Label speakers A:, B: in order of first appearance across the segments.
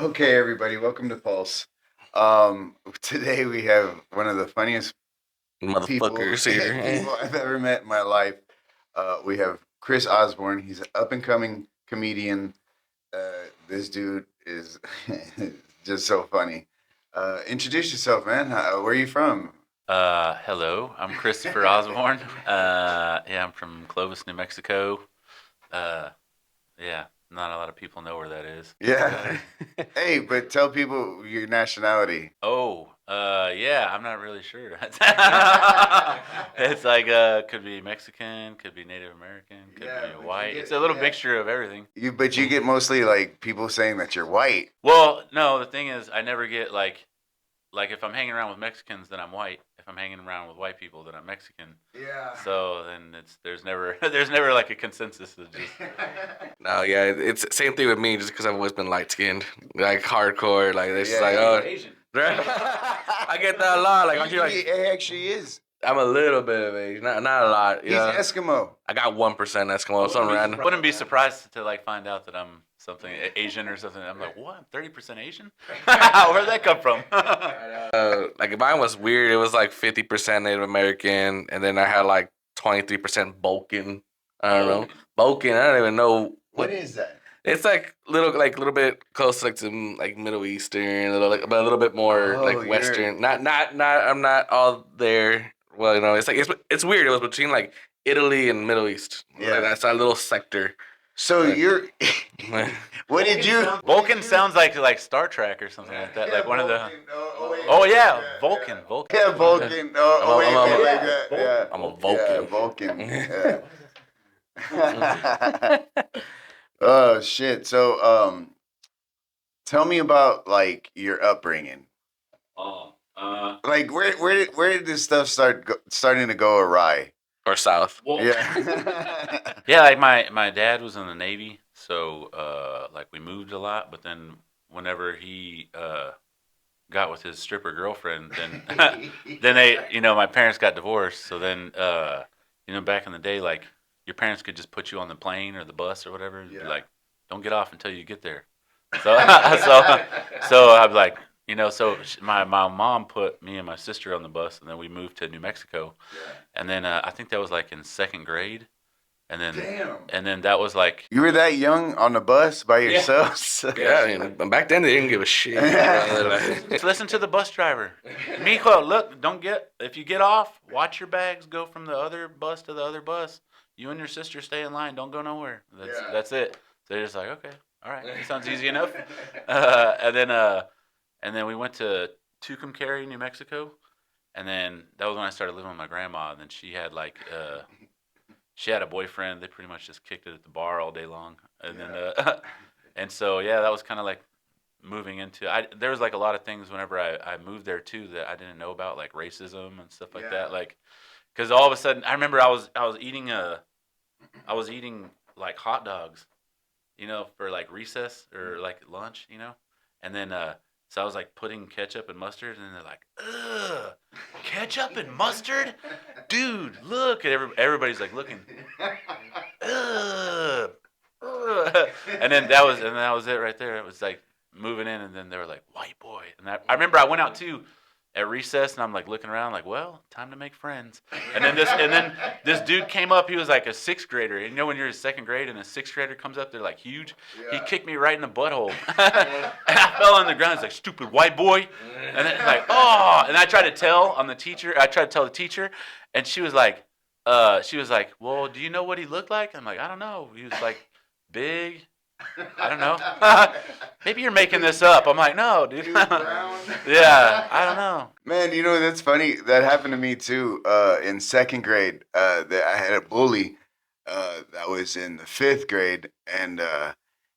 A: Okay, everybody, welcome to Pulse. Today we have one of the funniest people
B: Motherfuckers here.
A: people I've ever met in my life. We have Chris Osborne. He's an up and coming comedian. This dude is just so funny. Introduce yourself, man. Where are you from?
C: Hello, I'm Christopher Osborne. Yeah, I'm from Clovis, New Mexico. Uh, yeah, not a lot of people know where that is.
A: Yeah. Hey, but tell people your nationality.
C: Yeah, I'm not really sure. It's like could be Mexican, could be Native American, could
A: Yeah, but
C: be
A: you
C: white.
A: get-
C: It's a little
A: yeah.
C: mixture of everything.
A: But you get mostly like people saying that you're white.
C: Well, no, the thing is, I never get like if I'm hanging around with Mexicans, then I'm white. If I'm hanging around with white people, then I'm Mexican.
A: Yeah.
C: So then there's never there's never like a consensus. It's just
B: No, yeah, it's the same thing with me. Just because I've always been light skinned, like hardcore. Like it's just
A: Yeah,
B: like,
A: you're
B: oh,
C: Asian.
B: I get that a lot. Like
A: he,
B: like
A: he actually is.
B: I'm a little bit of age, not a lot.
A: He's
B: Yeah,
A: Eskimo.
B: I got 1% Eskimo, something random.
C: Wouldn't be surprised to like find out that I'm something Asian or something. I'm like, what? I'm 30% Asian? Where'd that come from?
B: Like mine was weird. It was like 50% Native American, and then I had like 23% Balkan. I don't know Balkan. I don't even know
A: What is that?
B: It's like little bit close like to like Middle Eastern, but a little bit more
A: Oh,
B: like
A: you're-
B: Western. Not. I'm not all there. Well, it's like it's weird. It was between like Italy and Middle East.
A: Yeah.
B: Like, that's our little sector.
A: So you're. What did you?
C: Vulcan sounds like Star Trek or something like that. Like one of the.
A: Vulcan. Wait,
C: Oh yeah,
A: yeah,
C: Vulcan.
A: yeah.
C: Vulcan.
A: Yeah, Vulcan. Oh, wait,
B: I'm a-
A: like that. Yeah.
B: I'm a Vulcan.
A: Yeah, Vulcan. Yeah. Oh shit. So tell me about like your upbringing.
C: Oh,
A: Like where did this stuff starting to go awry?
B: Or South.
C: well,
A: Yeah.
C: yeah, like my dad was in the Navy, so like we moved a lot. But then whenever he got with his stripper girlfriend, then then my parents got divorced. So then back in the day, like your parents could just put you on the plane or the bus or whatever, and be
A: Yeah.
C: like, don't get off until you get there. So so I'm like. My mom put me and my sister on the bus, and then we moved to New Mexico. And then I think that was like in second grade, and then
A: Damn.
C: and then that was like
A: You were that young on the bus by yourselves?
B: Yeah, back then they didn't give a shit.
C: just listen to the bus driver. Mijo, look, if you get off, watch your bags go from the other bus to the other bus. You and your sister stay in line. Don't go nowhere. That's it. So they're just like, okay, all right, that sounds easy enough. And then we went to Tucumcari, New Mexico, and then that was when I started living with my grandma. And then she had she had a boyfriend. They pretty much just kicked it at the bar all day long. And then and so that was kind of like moving into. There was like a lot of things whenever I moved there too that I didn't know about, like racism and stuff like that. Like, because all of a sudden I remember I was eating like hot dogs, for like recess or like lunch, and then so I was like putting ketchup and mustard, and they're like, ugh, ketchup and mustard, dude, look, and everybody's like looking, ugh, ugh. And then that was it right there. It was like moving in, and then they were like, white boy, and I remember I went out too at recess, and I'm like looking around, like, well, time to make friends. And then this dude came up. He was like a sixth grader. And when you're in second grade and a sixth grader comes up, they're like huge.
A: Yeah.
C: He kicked me right in the butthole, and I fell on the ground. He's like, stupid white boy. And then like, oh, and I tried to tell the teacher, and she was like, well, do you know what he looked like? I'm like, I don't know. He was like big. I don't know. Maybe you're making this up. I'm like, no, dude. Yeah, I don't know.
A: Man, that's funny. That happened to me too. In second grade, that I had a bully that was in the fifth grade, and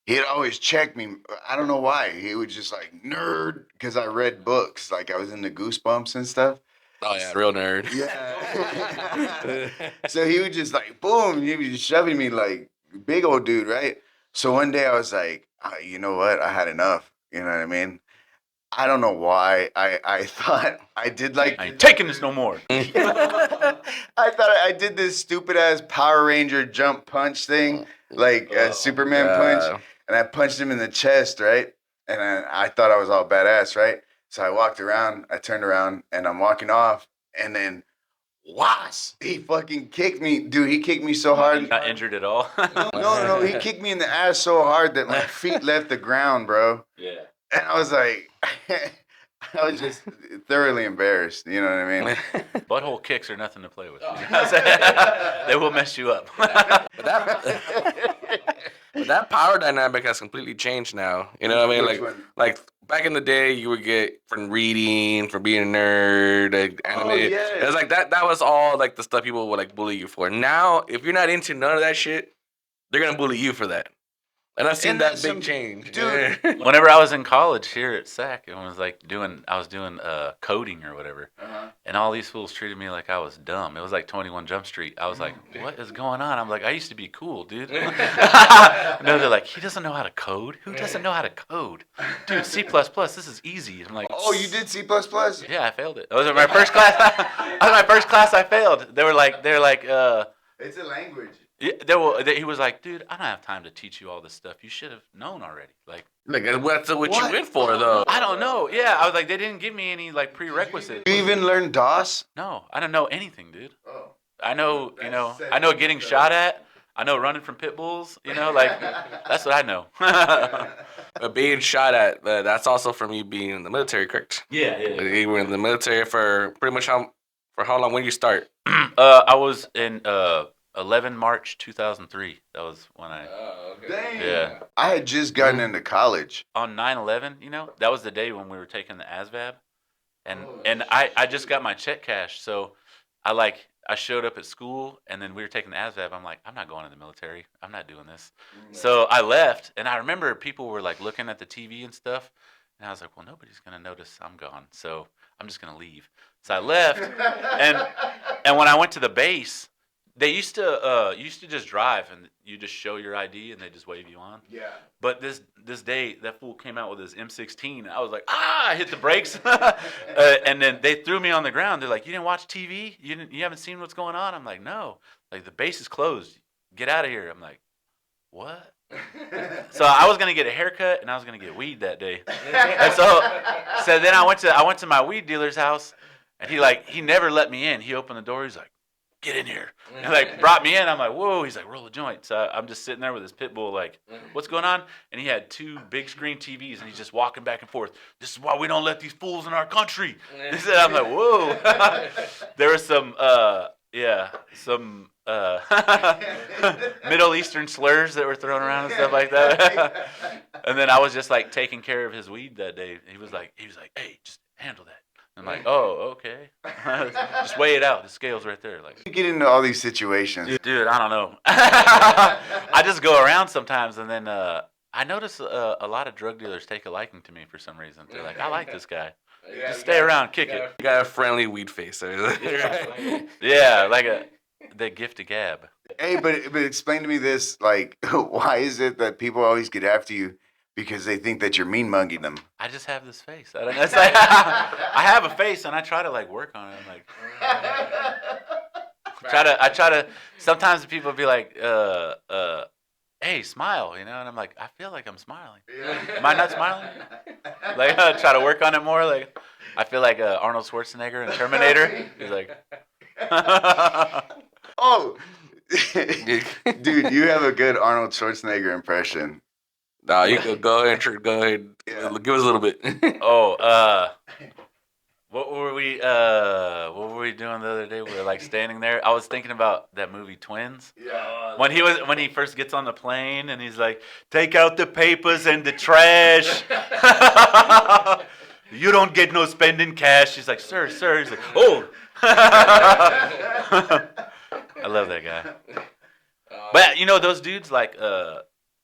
A: he'd always check me. I don't know why. He would just like nerd because I read books. Like I was into Goosebumps and stuff.
B: Oh yeah, real nerd.
A: Yeah. So he would just like boom. He was just shoving me like big old dude, right? So one day I was like, you know what? I had enough. You know what I mean? I don't know why. I thought I did like.
C: I ain't taking this no more.
A: I thought I did this stupid ass Power Ranger jump punch thing, like a Superman punch, and I punched him in the chest, right? and I thought I was all badass, right? So I walked around, I turned around, and I'm walking off, and then was he fucking kicked me, dude? He kicked me so hard.
C: Not injured at all.
A: No, he kicked me in the ass so hard that my feet left the ground, bro.
C: Yeah.
A: And I was like, I was just thoroughly embarrassed. You know what I mean?
C: Butthole kicks are nothing to play with. They will mess you up.
B: But that power dynamic has completely changed now. You know what I mean?
A: Which one?
B: Like back in the day, you would get from reading, from being a nerd, like anime.
A: yeah.
B: It was like that. That was all like the stuff people would like bully you for. Now, if you're not into none of that shit, they're gonna bully you for that. And I've seen
A: And
B: that
A: that's
B: big
A: some-
B: change,
A: dude.
C: Whenever I was in college here at SAC, and was like I was doing coding or whatever, and all these fools treated me like I was dumb. It was like 21 Jump Street. I was like, what is going on? I'm like, I used to be cool, dude. No, they're like, he doesn't know how to code. Who doesn't know how to code? Dude, C++, this is easy. I'm like,
A: Oh, you did C++?
C: yeah, I failed it. That was my first class. That was my first class I failed. They're like,
A: It's a language.
C: yeah, he was like, dude, I don't have time to teach you all this stuff. You should have known already. Like,
B: what's what you
A: What?
B: went for though?
C: I don't know. Yeah, I was like, they didn't give me any like prerequisites.
A: You even learn DOS?
C: No, I don't know anything, dude.
A: Oh.
C: I know,
A: That's
C: I know getting shot at. I know running from pit bulls. Like that's what I know.
B: But being shot at, that's also from you being in the military, correct?
C: Yeah,
B: You were in the military for pretty much how long? When did you start?
C: I was in 11 March 2003. That was when I
A: Dang.
C: Yeah.
A: I had just gotten into college.
C: on 9/11. That was the day when we were taking the ASVAB, and I just got my check cashed. So I showed up at school, and then we were taking the ASVAB. I'm like, I'm not going to the military. I'm not doing this. So I left, and I remember people were like looking at the TV and stuff, and I was like, well, nobody's gonna notice I'm gone, so I'm just gonna leave. So I left, and when I went to the base, they used to just drive, and you just show your ID, and they just wave you on.
A: Yeah.
C: But this day, that fool came out with his M16. I was like, I hit the brakes, and then they threw me on the ground. They're like, you didn't watch TV? You haven't seen what's going on? I'm like, no. Like, the base is closed. Get out of here. I'm like, what? So I was gonna get a haircut, and I was gonna get weed that day. And so then I went to my weed dealer's house, and he never let me in. He opened the door. He's like, get in here. And like brought me in. I'm like, whoa. He's like, roll a joint. So I'm just sitting there with his pit bull, like, what's going on? And he had 2 big screen TVs, and he's just walking back and forth. This is why we don't let these fools in our country. I'm like, whoa. There was some Middle Eastern slurs that were thrown around and stuff like that. And then I was just like taking care of his weed that day. He was like, hey, just handle that. I'm like, oh, okay. Just weigh it out. The scale's right there. Like,
A: You get into all these situations.
C: dude, I don't know. I just go around sometimes, and then I notice a lot of drug dealers take a liking to me for some reason. They're like, I like this guy. Just stay around, kick it.
B: You got a friendly weed face.
C: Yeah, like the gift of gab.
A: Hey, but explain to me this, like, why is it that people always get after you because they think that you're mean mugging them?
C: I just have this face. I don't know. It's like, I have a face, and I try to like work on it. I'm like, I try to. Sometimes people be like, hey, smile, and I'm like, I feel like I'm smiling. Am I not smiling? Like, I try to work on it more. Like, I feel like Arnold Schwarzenegger in Terminator. He's like,
A: Oh, dude, you have a good Arnold Schwarzenegger impression.
B: No, you go ahead. Go ahead.
A: Yeah.
B: Give us a little bit.
C: oh, what were we doing the other day? We were like standing there. I was thinking about that movie Twins.
A: Yeah.
C: When he first gets on the plane and he's like, take out the papers and the trash. You don't get no spending cash. He's like, sir. He's like, oh. I love that guy. But those dudes like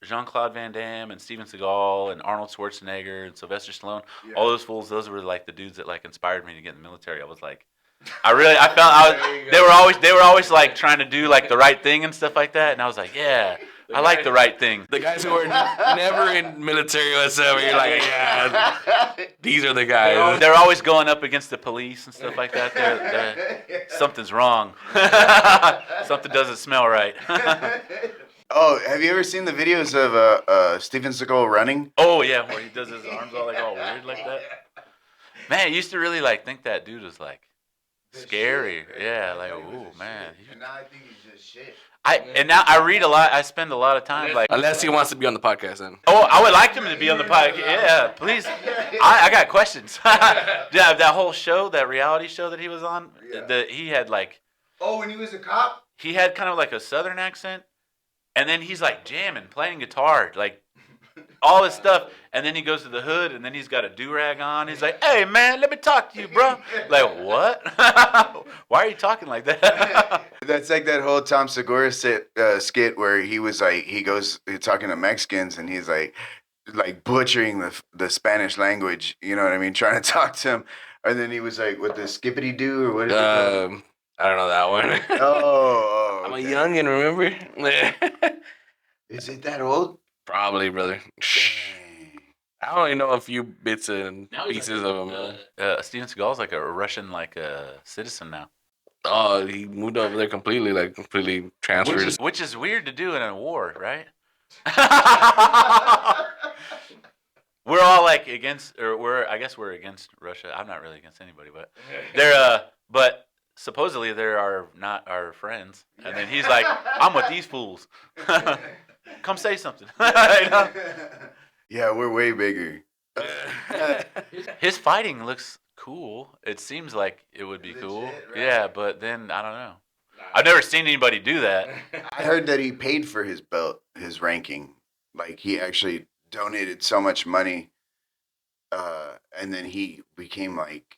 C: Jean-Claude Van Damme and Steven Seagal and Arnold Schwarzenegger and Sylvester Stallone, all those fools, those were like the dudes that like inspired me to get in the military. I was like, they were always like trying to do like the right thing and stuff like that, and I was like, yeah, I like the right thing.
B: The guys who are never in military whatsoever, you're like, yeah, these are the guys.
C: They're always going up against the police and stuff like that. Something's wrong. Something doesn't smell right.
A: Oh, have you ever seen the videos of Steven Seagal running?
C: Oh yeah, where he does his arms all weird like that. Man, I used to really like think that dude was like scary. Yeah, like ooh man.
A: And now I think he's just shit.
C: Now I read a lot. I spend a lot of time like.
B: Unless he wants to be on the podcast, then.
C: Oh, I would like him to be on the podcast. Yeah, please. I got questions. Yeah, that whole show, that reality show that he was on, he had like.
A: Oh, when he was a cop?
C: He had kind of like a southern accent, and then he's like jamming, playing guitar, like all this stuff, and then he goes to the hood, and then he's got a do-rag on. He's like, "Hey man, let me talk to you, bro." Like what? Why are you talking like that?
A: That's like that whole Tom Segura skit where he was like, he goes talking to Mexicans and he's like butchering the Spanish language. You know what I mean? Trying to talk to him, and then he was like, "What the skippity do or what is it called?"
B: I don't know that one.
A: Oh,
B: I'm a
A: okay.
B: youngin', remember?
A: Is it that old?
B: Probably, brother.
A: Dang.
B: I only know a few bits and pieces of him.
C: Steven Seagal's like a Russian citizen now.
B: Oh, he moved over there completely transferred.
C: Which is weird to do in a war, right? We're all like against, or I guess we're against Russia. I'm not really against anybody, but but supposedly they are not our friends. And then he's like, I'm with these fools. Come say something. You know?
A: Yeah, we're way bigger.
C: His fighting looks cool. It seems like it would be cool.
A: Legit, right?
C: Yeah, but then I don't know. I've never seen anybody do that.
A: I heard that he paid for his belt, his ranking. Like he actually donated so much money, and then he became like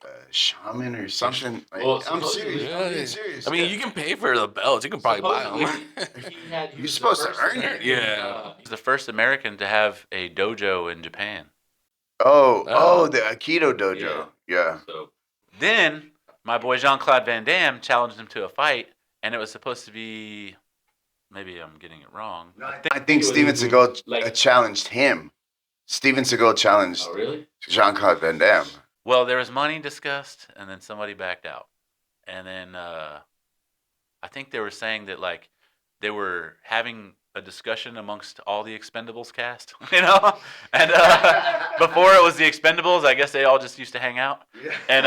A: a shaman or something. Like,
C: Well,
A: I'm
C: supposedly-
A: serious. I'm being serious.
B: I mean, you can pay for the belts. You can probably buy them.
A: You're supposed to earn it.
B: Yeah.
C: He's the first American to have a dojo in Japan.
A: Oh, the Aikido dojo. Yeah.
C: Then my boy Jean-Claude Van Damme challenged him to a fight, and it was supposed to be. Maybe I'm getting it wrong.
A: I think Steven Seagal challenged him. Steven Seagal challenged
C: really?
A: Jean-Claude Van Damme.
C: Well, there was money discussed, and then somebody backed out, and then I think they were saying that like they were having a discussion amongst all the Expendables cast, you know, and before it was the Expendables, I guess they all just used to hang out, and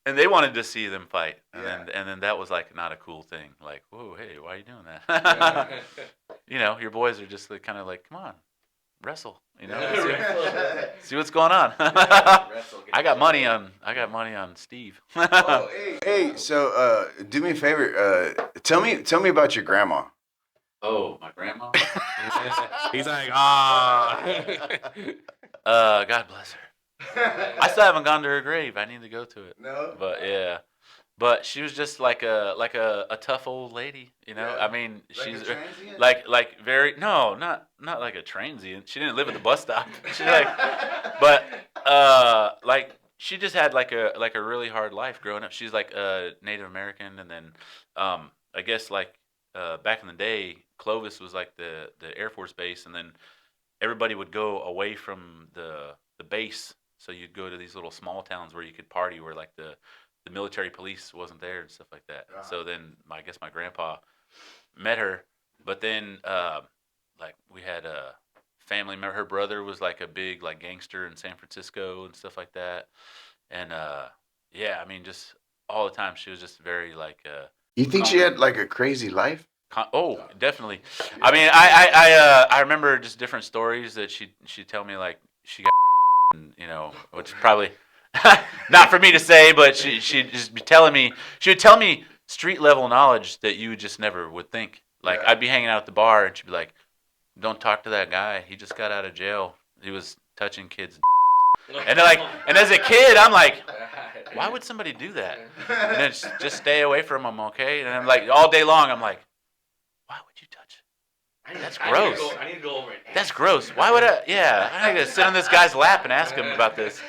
C: they wanted to see them fight, and then that was like not a cool thing. Like, whoa, hey, why are you doing that? You know, your boys are just like, kind of like, come on, wrestle. You know, see what's going on. I got money on Steve.
A: Oh, hey, so do me a favor. Tell me about your grandma.
C: Oh, my grandma.
B: He's like,
C: God bless her. I still haven't gone to her grave. I need to go to it.
A: No.
C: But yeah, but she was just like a tough old lady. You know,
A: Yeah.
C: I mean,
A: Like
C: she's
A: a transient?
C: like very not like a transient. She didn't live at the bus stop. She but like she just had like a really hard life growing up. She's like a Native American, and then I guess like back in the day, Clovis was like the Air Force base, and then everybody would go away from the base. So you'd go to these little small towns where you could party, where like the military police wasn't there and stuff like that.
A: Uh-huh.
C: So then I guess my grandpa met her, but then like we had a family member. Her brother was like a big like gangster in San Francisco and stuff like that. And yeah, I mean, just all the time she was just very like.
A: You think she had like a crazy life?
C: Oh, definitely. I mean, I remember just different stories that she'd tell me, like she got raped, and, you know, which is probably not for me to say, but she'd just be telling me. She would tell me street level knowledge that you just never would think. Like I'd be hanging out at the bar, and she'd be like, "Don't talk to that guy. He just got out of jail. He was touching kids." And like, and as a kid, I'm like, why would somebody do that? And then just stay away from him, okay? And I'm like, all day long, I'm like, why would you touch it? That's gross.
B: I need to go over it.
C: That's gross. Why would I? Yeah, I need to sit on this guy's lap and ask him about this.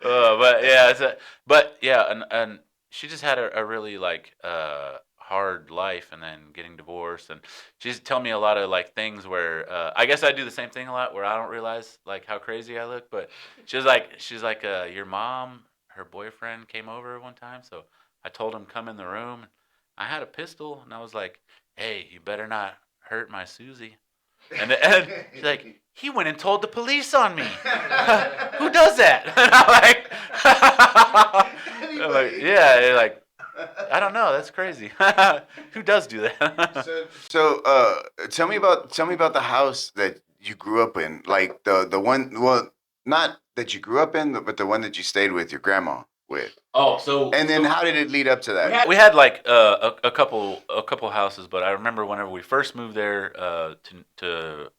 C: But yeah, but yeah, and she just had a really like hard life, and then getting divorced, and she used to tell me a lot of like things where I guess I do the same thing a lot, where I don't realize like how crazy I look. But she's like your mom, her boyfriend came over one time, so I told him come in the room. I had a pistol, and I was like, "Hey, you better not hurt my Susie." And she's like, "He went and told the police on me. Who does that?" And I'm like, "Yeah, like I don't know. That's crazy. Who does do that?"
A: So, tell me about the house that you grew up in, like the one. Well, not that you grew up in, but the one that you stayed with your grandma with.
C: Oh, so
A: And then how did it lead up to that?
C: we had like a couple houses, but I remember whenever we first moved there to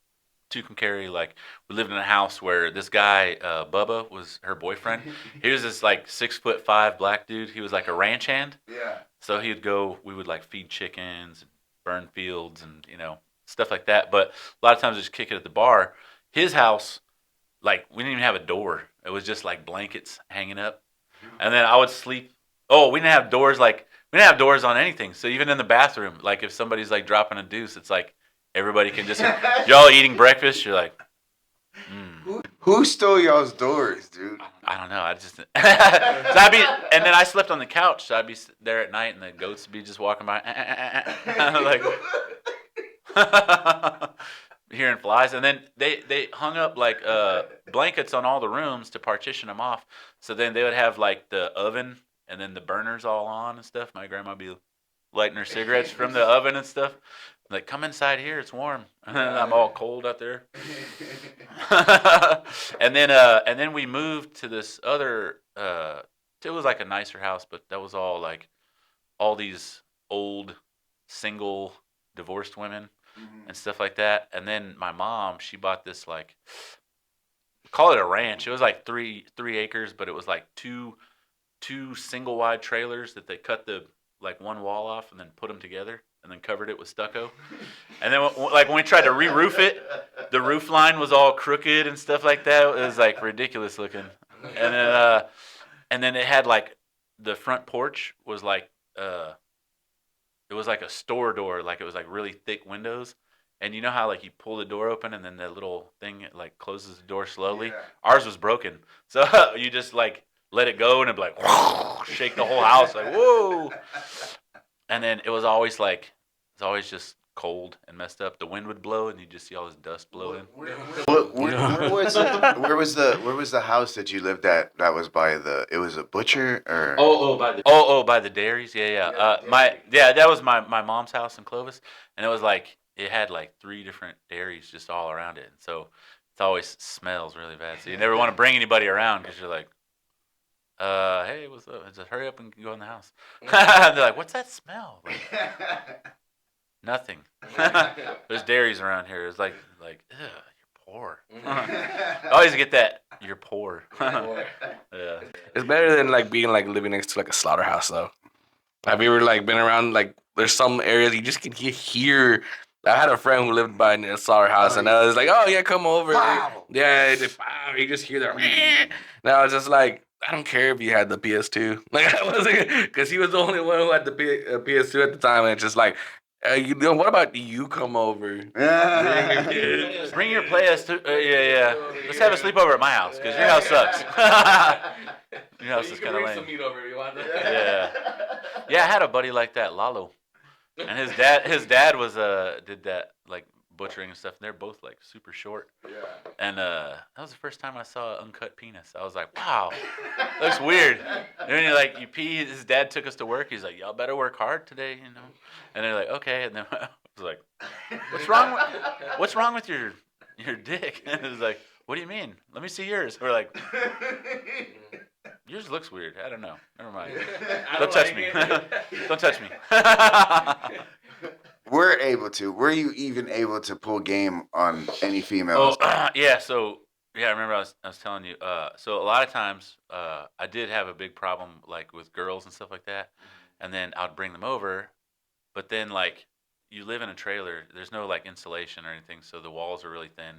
C: Tucumcari, like we lived in a house where this guy Bubba was her boyfriend. He was this like 6'5" black dude. He was like a ranch hand.
A: Yeah.
C: So we would like feed chickens, and burn fields, and stuff like that. But a lot of times just kick it at the bar. His house, like we didn't even have a door. It was just like blankets hanging up, and then I would sleep. Oh, we didn't have doors. Like we didn't have doors on anything. So even in the bathroom, like if somebody's like dropping a deuce, it's like everybody can just. Y'all eating breakfast. You're like,
A: Who stole y'all's doors, dude?
C: I don't know. I just so I'd be, and then I slept on the couch. So I'd be there at night, and the goats would be just walking by, like hearing flies. And then they hung up like blankets on all the rooms to partition them off. So then they would have like the oven and then the burners all on and stuff. My grandma would be lighting her cigarettes from the oven and stuff. Like, come inside here, it's warm. And I'm all cold out there. and then we moved to this other. It was like a nicer house, but that was all like all these old, single, divorced women and stuff like that. And then my mom, she bought this like, call it a ranch. It was like three acres, but it was like two single wide trailers that they cut the like one wall off and then put them together and then covered it with stucco. And then like when we tried to re-roof it, the roof line was all crooked and stuff like that. It was like ridiculous looking. And then it had like the front porch was like it was like a store door, like it was like really thick windows. And you know how like you pull the door open and then the little thing like closes the door slowly? Yeah. Ours was broken. So you just like let it go and it'd be like whoosh, shake the whole house like whoa. And then it was always just cold and messed up. The wind would blow and you just see all this dust blow in.
A: Where was the house that you lived at? That was by it was a butcher or
C: by the dairies. Yeah. That was my mom's house in Clovis, and it was like it had like 3 different dairies just all around it, and so it always smells really bad. So you never want to bring anybody around because you're like, hey, what's up? Just hurry up and go in the house. They're like, what's that smell? Like, nothing. There's dairies around here. It's like, ugh, you're poor. I always get that. You're poor. Yeah.
B: It's better than like being like living next to like a slaughterhouse though. Have you ever like been around like there's some areas you just can hear. I had a friend who lived by a slaughterhouse, and I was like, "Oh yeah, come over."
A: Wow.
B: Yeah, you just hear that. And I was just like, I don't care if you had the PS2, like I wasn't, because he was the only one who had the PS2 at the time, and it's just like, what about you come over?
C: Bring your PS2. Yeah. Let's have a sleepover at my house because your house sucks. Your house is kind of lame. Some meat over if you want. Yeah. I had a buddy like that, Lalo, and his dad was did that like butchering and stuff. And they're both like super short. Yeah. And that was the first time I saw an uncut penis. I was like, wow, looks weird. And then you pee. His dad took us to work. He's like, y'all better work hard today, you know. And they're like, okay. And then I was like, what's wrong with your dick? And it was like, what do you mean? Let me see yours. We're like, yours looks weird. I don't know. Never mind. Don't touch me. Don't touch me.
A: Were you even able to pull game on any females?
C: Yeah. So I remember I was telling you. So a lot of times, I did have a big problem like with girls and stuff like that, and then I'd bring them over, but then like you live in a trailer, there's no like insulation or anything, so the walls are really thin.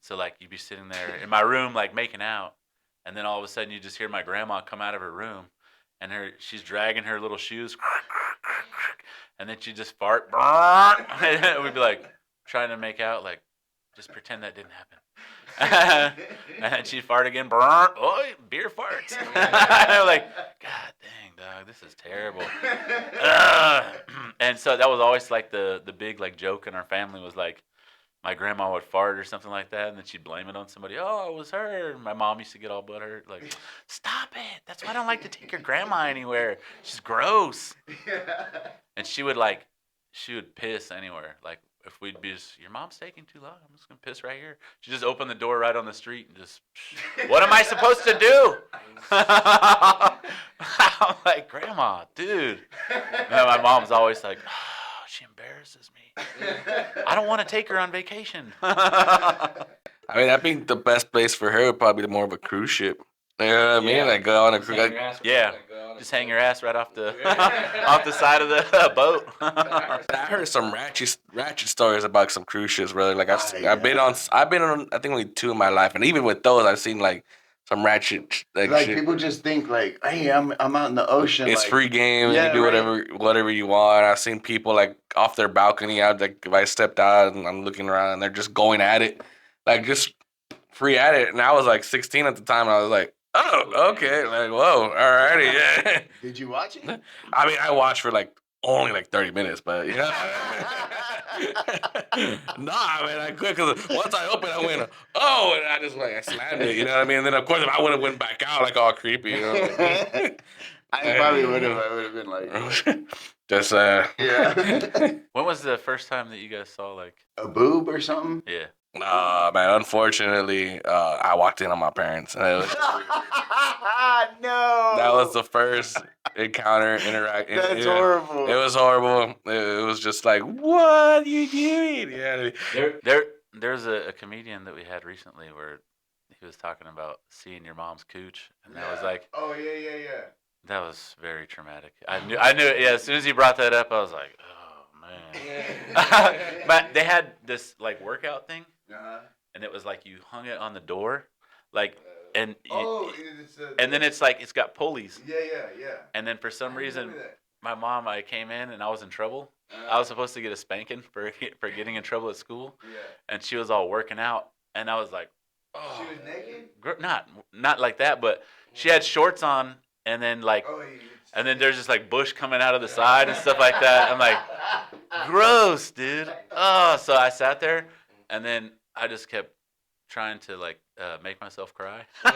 C: So like you'd be sitting there in my room like making out, and then all of a sudden you just hear my grandma come out of her room, and she's dragging her little shoes. And then she'd just fart. And we'd be like trying to make out, like, just pretend that didn't happen. And then she'd fart again. Oh, beer farts. And we're like, God dang, dog, this is terrible. And so that was always like the big like joke in our family was like my grandma would fart or something like that, and then she'd blame it on somebody. Oh, it was her. And my mom used to get all butthurt, like, stop it. That's why I don't like to take your grandma anywhere. She's gross. And she would piss anywhere. Like if we'd be just, your mom's taking too long. I'm just gonna piss right here. She just opened the door right on the street and just, what am I supposed to do? I'm like, Grandma, dude. And then my mom's always like, oh, she embarrasses me. I don't want to take her on vacation.
B: I mean, I think the best place for her would probably be more of a cruise ship. You know what I mean? Like go on a cruise.
C: Yeah, just hang your ass right off the off the side of the boat.
B: I heard some ratchet stories about some cruise ships, brother. Like I've been on I think only 2 in my life, and even with those, I've seen like some ratchet
A: like
B: shit.
A: people just think like, hey, I'm out in the ocean.
B: It's
A: like,
B: free game.
A: yeah,
B: You do
A: right.
B: whatever you want. I've seen people like off their balcony. Like if I stepped out and I'm looking around and they're just going at it, like just free at it. And I was like 16 at the time. And I was like, oh, okay. Like whoa, alrighty, yeah.
A: Did you watch it?
B: I mean, I watched for like only like 30 minutes, but yeah. Nah, man, I quit because once I opened, I went, oh, and I just like I slammed it, you know what I mean? And then of course, if I would have went back out like all creepy, you know.
A: I probably would have. I would have been like,
B: just
A: yeah,
C: When was the first time that you guys saw like?
A: a boob or something.
C: Yeah.
B: nah, man. Unfortunately, I walked in on my parents, and it was
A: No,
B: that was the first interact.
A: That's
B: yeah.
A: horrible.
B: It was horrible. It was just like, what are you doing? Yeah.
C: There's a comedian that we had recently where he was talking about seeing your mom's cooch, and that was like,
A: oh yeah.
C: that was very traumatic. I knew. Yeah, as soon as he brought that up, I was like, oh man. But they had this like workout thing, and it was like you hung it on the door, like, and and then it's like it's got pulleys,
A: yeah.
C: and then for some reason, my mom, I came in and I was in trouble. I was supposed to get a spanking for getting in trouble at school, and she was all working out, and I was like, oh,
A: She was naked.
C: not like that, but she had shorts on, and then like,
A: Oh,
C: and then there's just like bush coming out of the side and stuff like that. I'm like, gross, dude. Oh, so I sat there, and then I just kept trying to like make myself cry, so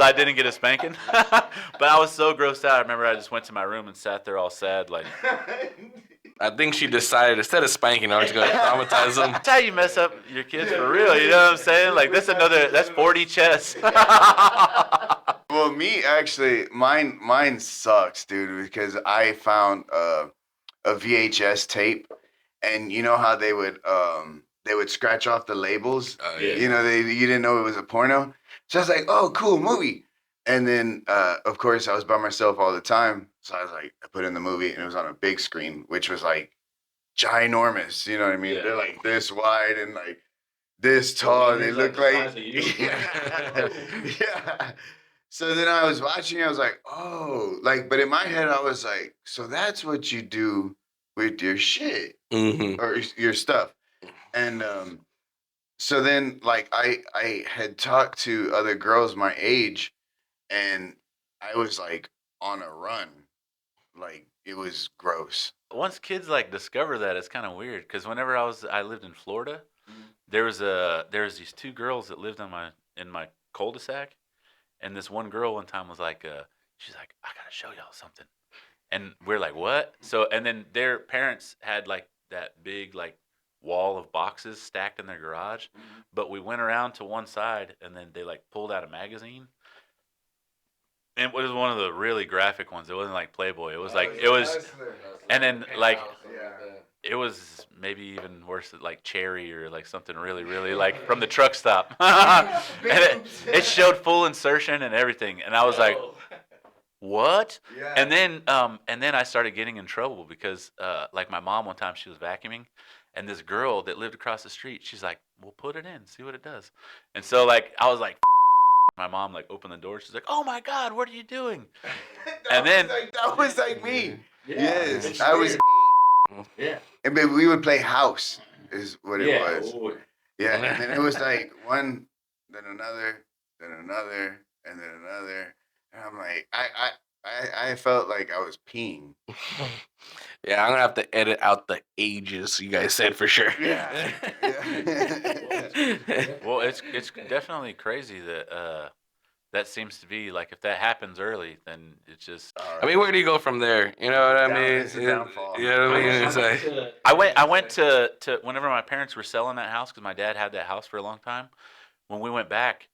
C: I didn't get a spanking. But I was so grossed out. I remember I just went to my room and sat there all sad, like.
B: I think she decided instead of spanking, I was going to traumatize them.
C: That's how you mess up your kids for real. You know what I'm saying? Like that's 40 chess.
A: Well, me actually, mine sucks, dude, because I found a VHS tape, and you know how they would scratch off the labels.
B: Yeah.
A: You know, you didn't know it was a porno, so I was like, oh, cool movie. And then, of course, I was by myself all the time, so I was like, I put in the movie, and it was on a big screen, which was like ginormous. You know what I mean?
B: Yeah.
A: They're like this wide and like this tall. They look like yeah. So then I was watching, I was like, oh, like, but in my head, I was like, so that's what you do with your shit
B: Mm-hmm.
A: or your stuff. And so then, like, I had talked to other girls my age, and I was like on a run. Like, it was gross.
C: Once kids like discover that, it's kind of weird. Because whenever I lived in Florida, there was these 2 girls that lived in my cul-de-sac. And this one girl one time was like, she's like, I gotta show y'all something. And we're like, what? So, and then their parents had like that big like wall of boxes stacked in their garage. But we went around to one side, and then they like pulled out a magazine. And it was one of the really graphic ones. It wasn't like Playboy. It was like, it was, and then like, it was maybe even worse, like Cherry or like something really, really like from the truck stop. And it showed full insertion and everything. And I was like, what?
A: Yeah.
C: And then I started getting in trouble because like my mom one time, she was vacuuming, and this girl that lived across the street, she's like, well, put it in, see what it does. And so like, I was like, my mom like opened the door. She's like, oh my God, what are you doing?
A: that was like me. Yes,
B: It's
A: I was.
B: Yeah.
A: And baby, we would play house, is what it
B: Yeah.
A: was. Yeah, and then it was like one, then another, and then another. And I'm like, I felt like I was peeing.
B: Yeah, I'm gonna have to edit out the ages you guys said for sure.
A: Yeah.
C: Well, it's definitely crazy that that seems to be like if that happens early, then it's just.
B: I mean, where do you go from there? You know what I mean?
A: It's a downfall.
B: You know what I mean? It's like,
C: I went to whenever my parents were selling that house because my dad had that house for a long time. When we went back,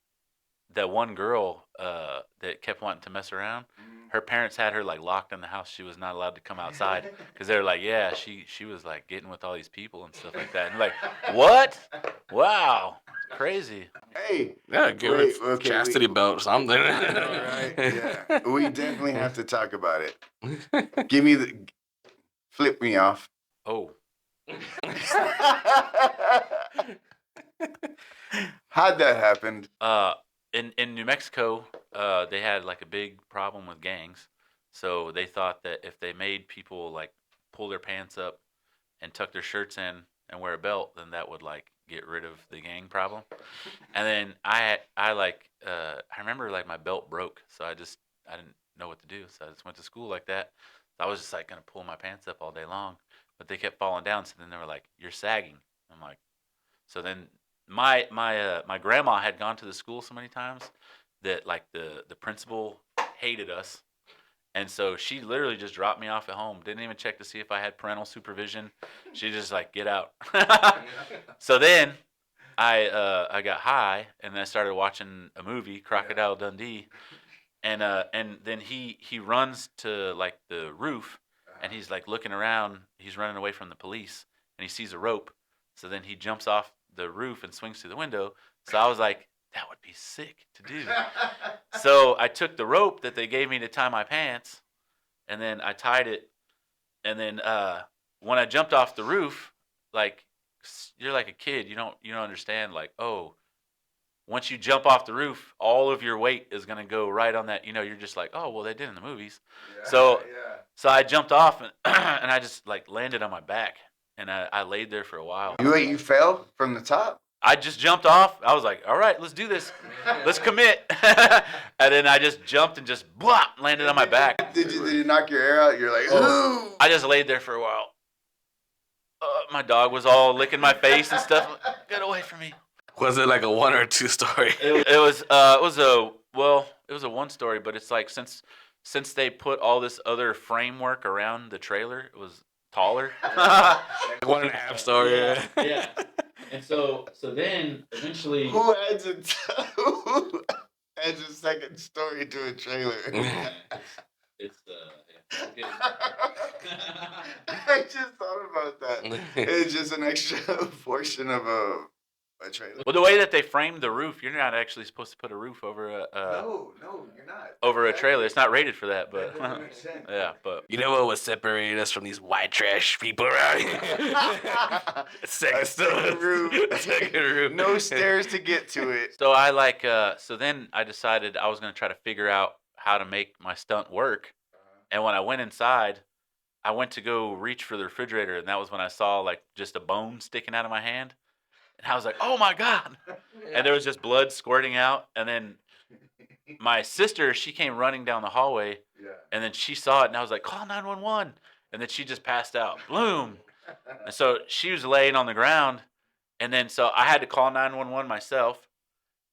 C: that one girl that kept wanting to mess around, her parents had her like locked in the house. She was not allowed to come outside because they were like, yeah, she was like getting with all these people and stuff like that. And like, what? Wow, crazy.
A: Hey,
B: yeah, give
A: wait,
B: it
A: okay,
B: chastity belt or something.
A: all right. Yeah, we definitely have to talk about it. Give me flip me off.
C: Oh,
A: How'd that happen?
C: in New Mexico, they had like a big problem with gangs. So they thought that if they made people like pull their pants up and tuck their shirts in and wear a belt, then that would like get rid of the gang problem. And then I remember like my belt broke, so I didn't know what to do, so I just went to school like that. I was just like gonna pull my pants up all day long, but they kept falling down. So then they were like, "You're sagging." I'm like, so then my grandma had gone to the school so many times that like the principal hated us, and so she literally just dropped me off at home. Didn't even check to see if I had parental supervision. She just like get out. So then I got high and then I started watching a movie, Crocodile Dundee, and then he runs to like the roof and he's like looking around. He's running away from the police and he sees a rope. So then he jumps off the roof and swings through the window. So I was like, that would be sick to do. So I took the rope that they gave me to tie my pants, and then I tied it. And then when I jumped off the roof, like you're like a kid, you don't understand. Like, oh, once you jump off the roof, all of your weight is gonna go right on that. You're just like, oh, well, they did in the movies. So so I jumped off and and I just like landed on my back, and I laid there for a while.
A: You fell from the top?
C: I just jumped off. I was like, all right, let's do this. Let's commit. And then I just jumped and just blop, landed on my back.
A: Did it knock your air out? You're like, ooh.
C: I just laid there for a while. My dog was all licking my face and stuff. Get away from me.
B: Was it like a 1 or 2 story?
C: It was a one story, but it's like since they put all this other framework around the trailer, it was taller.
B: 1.5 story.
C: Yeah. And so then eventually
A: Who adds who adds a second story to a trailer?
C: it's
A: I just thought about that. It's just an extra portion of a trailer.
C: well, the way that they framed the roof, you're not actually supposed to put a roof over
A: No, you're not.
C: over a trailer. It's not rated for that, but
A: That doesn't make sense.
C: yeah, but
B: You know what would separate us from these white trash people around here?
A: Second roof.
B: Second roof.
A: No stairs to get to it.
C: so I like so then I decided I was gonna try to figure out how to make my stunt work. And when I went inside, I went to go reach for the refrigerator, and that was when I saw like just a bone sticking out of my hand, and I was like, "Oh my god!" And there was just blood squirting out. And then my sister, she came running down the hallway,
A: Yeah.
C: and then she saw it, and I was like, "Call 911!" And then she just passed out. Bloom. And so she was laying on the ground, and then so I had to call 911 myself,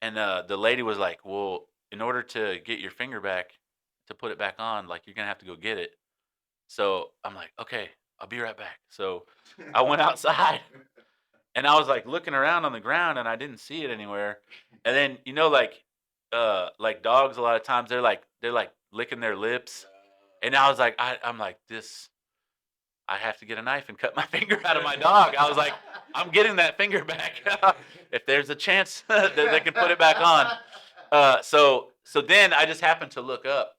C: and the lady was like, "Well, in order to get your finger back, to put it back on, like you're gonna have to go get it." So I'm like, "Okay, I'll be right back." So I went outside, and I was like looking around on the ground, and I didn't see it anywhere. And then like dogs, a lot of times they're like licking their lips, and I was like, I'm like this. I have to get a knife and cut my finger out of my dog. I was like, I'm getting that finger back. If there's a chance that they can put it back on. So then I just happened to look up,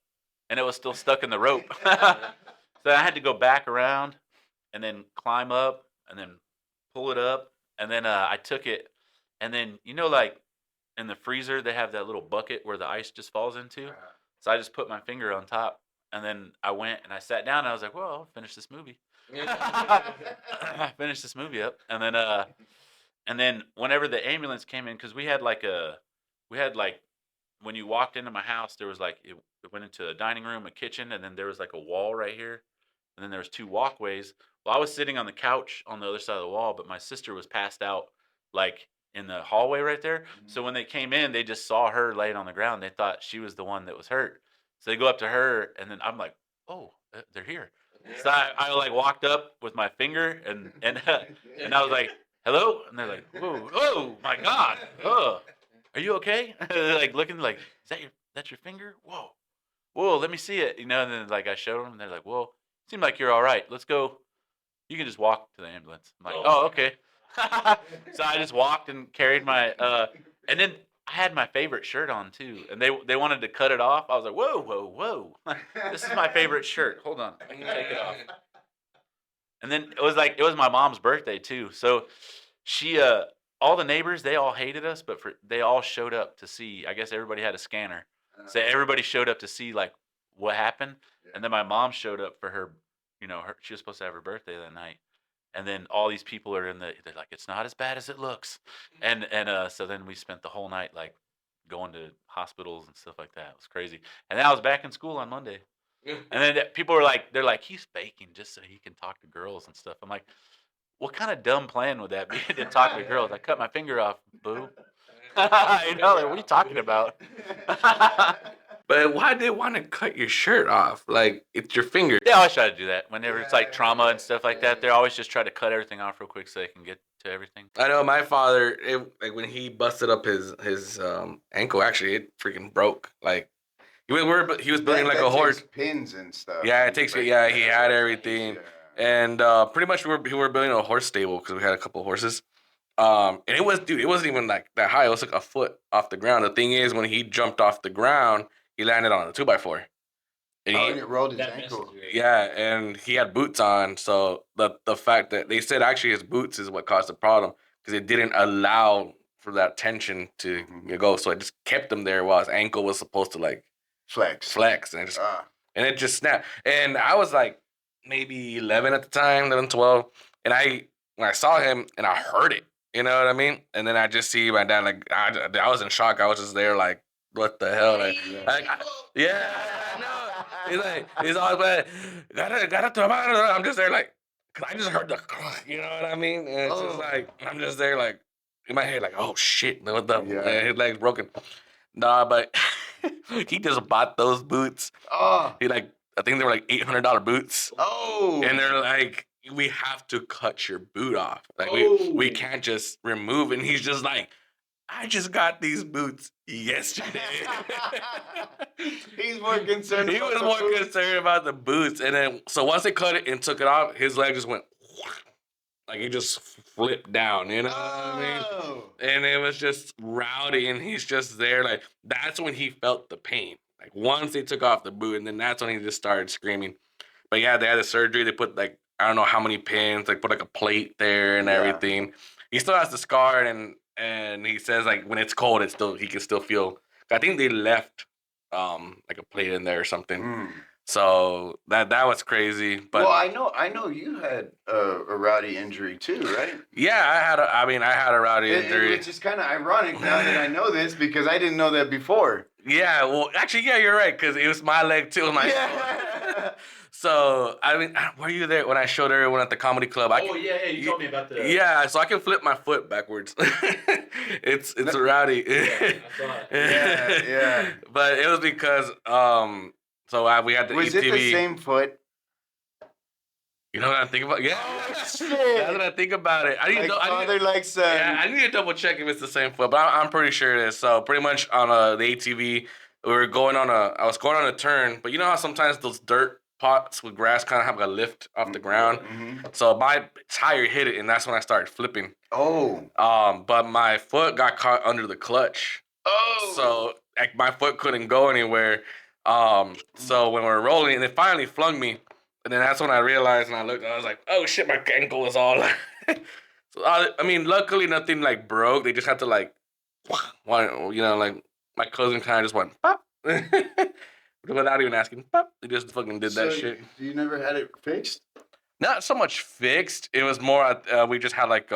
C: and it was still stuck in the rope. So I had to go back around and then climb up and then pull it up. And then I took it. And then, like in the freezer, they have that little bucket where the ice just falls into. So I just put my finger on top. And then I went and I sat down and I was like, well, I'll finish this movie. I finished this movie up. And then whenever the ambulance came in, because we had like when you walked into my house, there was like it went into a dining room, a kitchen, and then there was like a wall right here, and then there was 2 walkways. Well, I was sitting on the couch on the other side of the wall, but my sister was passed out like in the hallway right there. So when they came in, they just saw her laying on the ground. They thought she was the one that was hurt. So they go up to her, and then I'm like, "Oh, they're here." So I like walked up with my finger and I was like, "Hello," and they're like, "Whoa, oh my God, are you okay?" Like looking like, "Is that's your finger? Whoa, whoa, let me see it." And then like I showed them, and they're like, "Well, seemed like you're all right. Let's go. You can just walk to the ambulance." I'm like, "Oh, okay." So I just walked and carried my and then I had my favorite shirt on too, and they wanted to cut it off. I was like, "Whoa, whoa, whoa! This is my favorite shirt. Hold on, I can take it off." And then it was my mom's birthday too, so she all the neighbors, they all hated us, but they all showed up to see. I guess everybody had a scanner, so everybody showed up to see like what happened. And then my mom showed up for her. She was supposed to have her birthday that night, and then all these people are they're like, "It's not as bad as it looks," and so then we spent the whole night like going to hospitals and stuff like that. It was crazy. And then I was back in school on Monday, and then people were like, they're like, "He's faking just so he can talk to girls and stuff." I'm like, what kind of dumb plan would that be to talk to girls? I cut my finger off, boo. Like, what are you talking about?
B: But why did they want to cut your shirt off? Like, it's your finger.
C: They always try to do that. Whenever it's like trauma and stuff like that, they always just try to cut everything off real quick so they can get to everything.
B: I know my father, like when he busted up his ankle, actually it freaking broke. Like he was building like a horse.
A: Pins and stuff.
B: Yeah, it takes. Yeah, he had everything, and pretty much we were building a horse stable because we had a couple of horses. And it wasn't even like that high. It was like a foot off the ground. The thing is, when he jumped off the ground, he landed on a 2x4. And
A: and it rolled his ankle.
B: Yeah, and he had boots on. So the fact that they said actually his boots is what caused the problem because it didn't allow for that tension to go. So it just kept him there while his ankle was supposed to like flex, and it just snapped. And I was like maybe 11 at the time, 11, 12. And when I saw him and I heard it, you know what I mean? And then I just see my dad, like, I was in shock. I was just there, like, what the hell? Yeah, no. He's always like, I'm just there, like, because I just heard the, you know what I mean? And it's just like, I'm just there, like, in my head, like, oh, shit, what the, his leg's broken. Nah, but he just bought those boots.
A: Oh.
B: I think they were like $800 boots.
A: Oh.
B: And they're like, we have to cut your boot off. Like we can't just remove it. And he's just like, I just got these boots yesterday.
A: He's more concerned.
B: He was more concerned about the boots. And then so once they cut it and took it off, his leg just went like he just flipped down, you know what I mean? And it was just rowdy, and he's just there. Like that's when he felt the pain. Like once they took off the boot, and then that's when he just started screaming. But yeah, they had the surgery. They put like I don't know how many pins. They put like a plate there and everything. He still has the scar, and he says like when it's cold, he can still feel. I think they left like a plate in there or something. So that was crazy. But
A: well, I know you had a rowdy injury too, right?
B: Yeah, I had a rowdy injury.
A: Which is kind of ironic now that I know this because I didn't know that before.
B: Yeah, well, actually, yeah, you're right because it was my leg too. So I mean, were you there when I showed everyone at the comedy club?
C: You told me about the.
B: Yeah, so I can flip my foot backwards. it's rowdy.
C: I saw it.
A: Yeah.
B: But it was because so we had the
A: Was
B: ETV.
A: it the same foot?
B: You know what I think about? Yeah, that's what I think about it. I need I need to double check if it's the same foot, but I'm pretty sure it is. So pretty much on the ATV, I was going on a turn, but you know how sometimes those dirt pots with grass kind of have a lift off the ground. So my tire hit it, and that's when I started flipping. But my foot got caught under the clutch. So like my foot couldn't go anywhere. So when we were rolling, and it finally flung me. And then that's when I realized, and I looked, and I was like, "Oh shit, my ankle is all." So I mean, luckily nothing like broke. They just had to like, like my cousin kind of just went pop, without even asking. Pop, they just fucking did that shit.
A: You never had it fixed?
B: Not so much fixed. It was more we just had like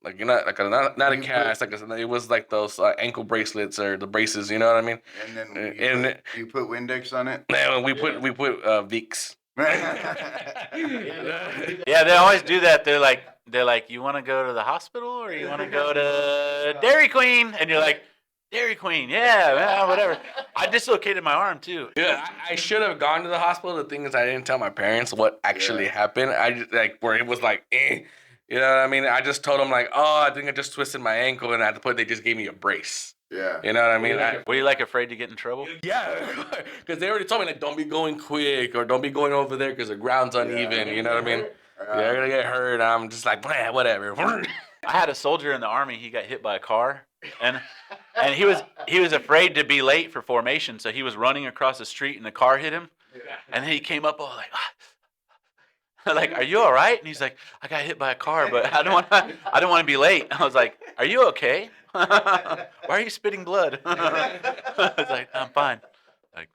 B: Like you're not like not a
A: You
B: cast.
A: put-
B: Like it was like those ankle bracelets or the braces. You know what I mean?
A: And then
B: And
A: you put Windex on it.
B: man, we put Vicks.
C: Yeah, they always do that. They're like, you want to go to the hospital or you want to go to Dairy Queen? And you're like, Dairy Queen, yeah, man, whatever. I dislocated my arm too.
B: Yeah, I should have gone to the hospital. The thing is, I didn't tell my parents what actually
A: Yeah.
B: happened. I just like where it was like, you know what I mean? I just told them like, oh, I think I just twisted my ankle, and I had to put. They just gave me a brace.
A: Yeah.
B: You know what I mean?
C: Were you like afraid to get in trouble?
B: Yeah, because they already told me like, don't be going quick or don't be going over there because the ground's uneven. You know what I mean? You're gonna get hurt. I'm just like, whatever.
C: I had a soldier in the army. He got hit by a car, and he was afraid to be late for formation, so he was running across the street, and the car hit him. And then he came up all like, like, are you all right? And he's like, I got hit by a car, but I don't want to be late. I was like, are you okay? Why are you spitting blood? I was like, I'm fine. Like,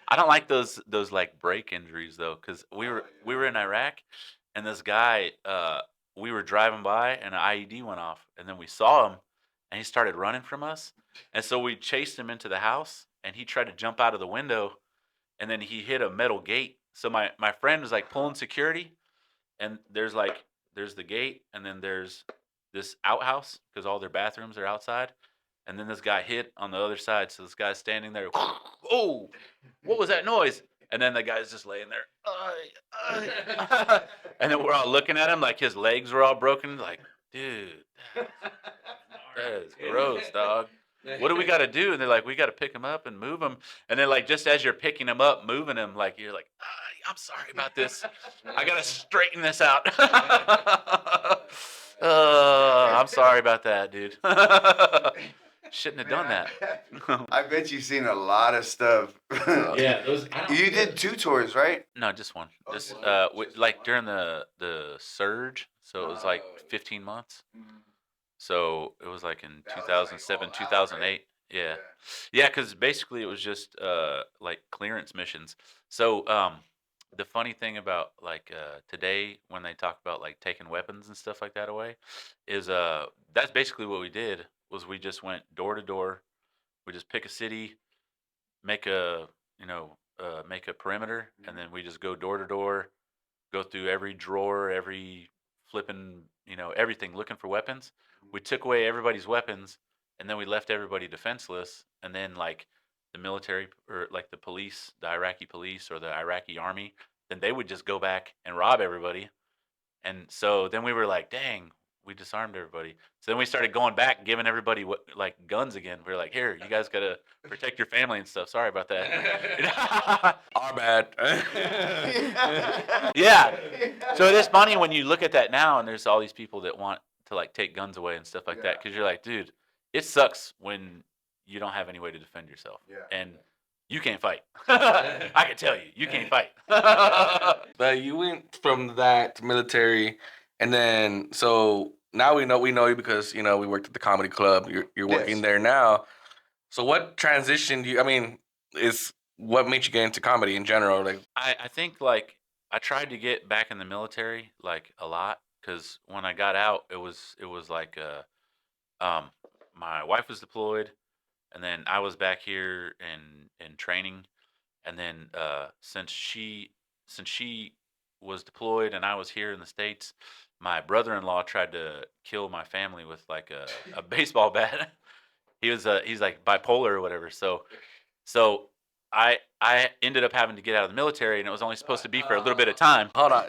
C: I don't like those like break injuries though, because we were in Iraq, and this guy, we were driving by, and an IED went off, and then we saw him, and he started running from us, and so we chased him into the house, and he tried to jump out of the window, and then he hit a metal gate. So my friend was like pulling security, and there's the gate, and then there's this outhouse because all their bathrooms are outside, and then this guy hit on the other side. So this guy's standing there. Oh, what was that noise? And then the guy's just laying there. And then we're all looking at him like his legs were all broken. Like, dude, that is gross, dog. What do we got to do? And they're like, we got to pick him up and move him. And then like just as you're picking him up, moving him, like you're like, I'm sorry about this. I got to straighten this out. I'm sorry about that, dude. Shouldn't have done that.
A: I bet you've seen a lot of stuff.
C: Yeah, those.
A: You did 2 tours, right?
C: No, just one.
A: Oh,
C: Just
A: just one.
C: like during the surge, so it was like 15 months. So it was like in
A: That was, like,
C: 2007,
A: all out,
C: 2008. Yeah, yeah, because basically it was just like clearance missions. So the funny thing about like today when they talk about like taking weapons and stuff like that away, is that's basically what we did. Was we just went door to door. We just pick a city, make a make a perimeter, and then we just go door to door, go through every drawer, every flipping, everything looking for weapons. We took away everybody's weapons, and then we left everybody defenseless. And then like the military or like the police, the Iraqi police or the Iraqi army, then they would just go back and rob everybody. And so then we were like, dang, we disarmed everybody. So then we started going back, giving everybody like guns again. We were like, here, you guys gotta protect your family and stuff. Sorry about that.
B: Our bad.
C: Yeah. So it is funny when you look at that now, and there's all these people that want to like take guns away and stuff like that, because you're like, dude, it sucks when you don't have any way to defend yourself, and you can't fight. I can tell you, you can't fight.
B: But you went from that to military, and then so now we know you because we worked at the comedy club. You're working
A: Yes.
B: there now. So what transitioned you? I mean, is what made you get into comedy in general? Like,
C: I think like I tried to get back in the military like a lot, because when I got out, it was like my wife was deployed, and then I was back here in training, and then since she was deployed and I was here in the States, my brother-in-law tried to kill my family with like a baseball bat. He's like bipolar or whatever. So I ended up having to get out of the military, and it was only supposed to be for a little bit of time.
B: hold on,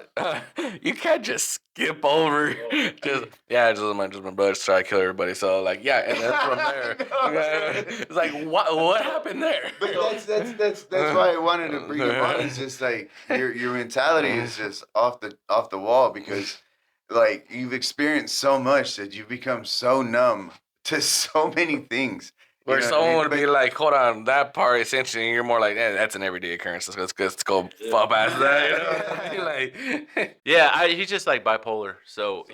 B: you can't just skip over. Just my brothers try to kill everybody. So like and then from there, it's like what happened there?
A: But that's why I wanted to bring it on. It's just like your mentality is just off the wall, because like you've experienced so much that you've become so numb to so many things.
B: Where
A: what I
B: someone
A: mean?
B: would be like, hold on, that part essentially, and you're more like, that's an everyday occurrence. Let's go fall past that. You know? Like,
C: Yeah, he's just like bipolar. So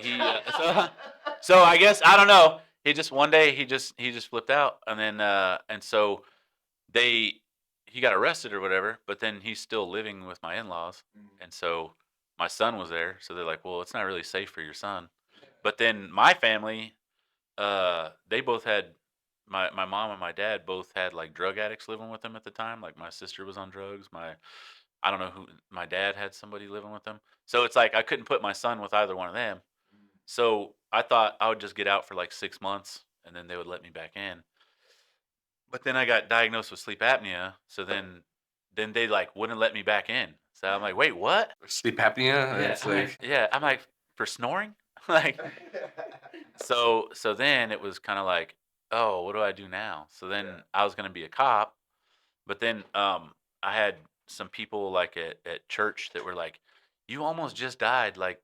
C: so I guess I don't know. He just one day he just flipped out, and then and so he got arrested or whatever. But then he's still living with my in-laws, and so my son was there. So they're like, well, it's not really safe for your son. But then my family, they both had my mom and my dad both had like drug addicts living with them at the time. Like my sister was on drugs. I don't know who my dad had somebody living with them. So it's like I couldn't put my son with either one of them. So I thought I would just get out for like 6 months and then they would let me back in. But then I got diagnosed with sleep apnea. So then they like wouldn't let me back in. So I'm like, wait, what?
B: Sleep apnea.
C: Yeah,
B: It's like
C: yeah. I'm like, for snoring? Like, so then it was kind of like, oh, what do I do now? So then I was gonna be a cop, but then I had some people like at church that were like, you almost just died like